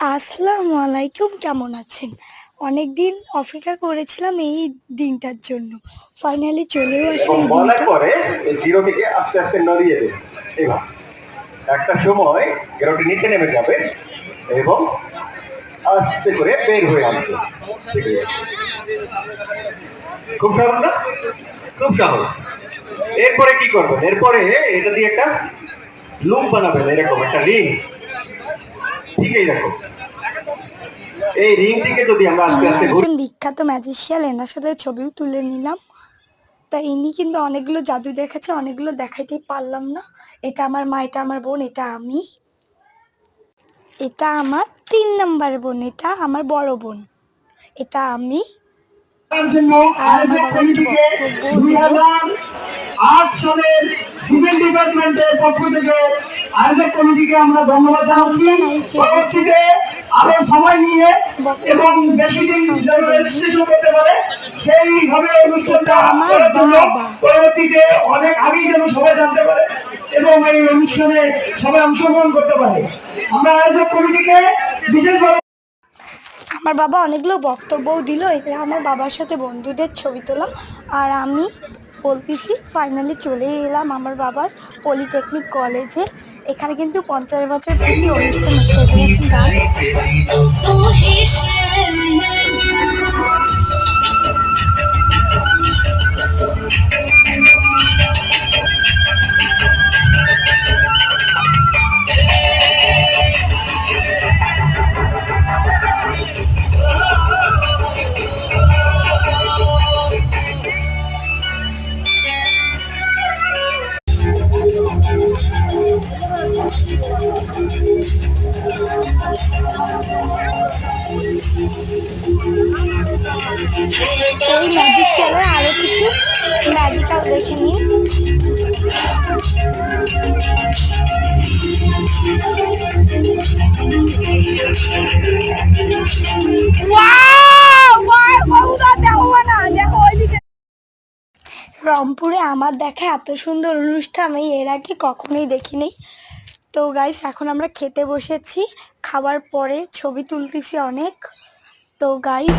আসসালামু আলাইকুম, কেমন আছেন? অনেকদিন অপেক্ষা করেছিলাম এই দিনটার জন্য। ফাইনালি চলেও আসলো এবং এই বলার দিনটা। পরে এই জিরোটিকে আস্তে আস্তে নড়িয়ে দেবে। এবার একটা সময় জিরোটি নিচে নেমে যাবে এবং আস্তে করে বের হয়ে আসবে। খুব সহজ না? খুব সহজ। এরপরে কি করবেন? এরপরে এটা দিয়ে একটা লুপ বানাবেন, এরকম একটা রিং। ঠিক এইরকম এই রিংটিকে যদি আমরা আস্তে ইনি আস্তে একজন বিখ্যাত ম্যাজিশিয়ান, এনার সাথে ছবিও তুলে নিলাম। তা ইনি কিন্তু অনেকগুলো জাদু দেখাচ্ছে, অনেকগুলো দেখাইতেই পারলাম না। এটা আমার মা, এটা আমার বোন, এটা আমি, এটা আমার ৩ নাম্বার বোন, এটা আমার বড় বোন, এটা আমি। জন্য আর আমার আয়োজক বাবা একটু কমিটিকে বক্তব্য দিল। 2008 সালের সিভিল ডিপার্টমেন্টের পক্ষ থেকে আয়োজক কমিটিকে আমরা ধন্যবাদ জানাচ্ছি। পরবর্তীতে আরো সময় নিয়ে এবং বেশি দিন যেন রেজিস্ট্রেশন করতে পারে সেইভাবে অনুষ্ঠানটা করার জন্য পরবর্তীতে অনেক আগেই যেন সবাই জানতে পারে এবং এই অনুষ্ঠানে সবাই অংশগ্রহণ করতে পারে। আমরা আয়োজক কমিটিকে বিশেষভাবে আমার বাবা অনেকগুলো বক্তব্যও দিল। এটা আমার বাবার সাথে বন্ধুদের ছবি তোলা। আর আমি বলতেছি ফাইনালি চলে এলাম আমার বাবার পলিটেকনিক কলেজে। এখানে কিন্তু 50 বছর থেকে অনুষ্ঠান হচ্ছে। ওই ম্যাজিশিয়ানের আরো কিছু ম্যাজিক্যাল দেখে নিন। রংপুরে আমার দেখা এত সুন্দর অনুষ্ঠান আমি এর আগে কখনোই দেখিনি। তো গাইস, এখন আমরা খেতে বসেছি। খাবার পরে ছবি তুলতেছি অনেক। তো গাইস,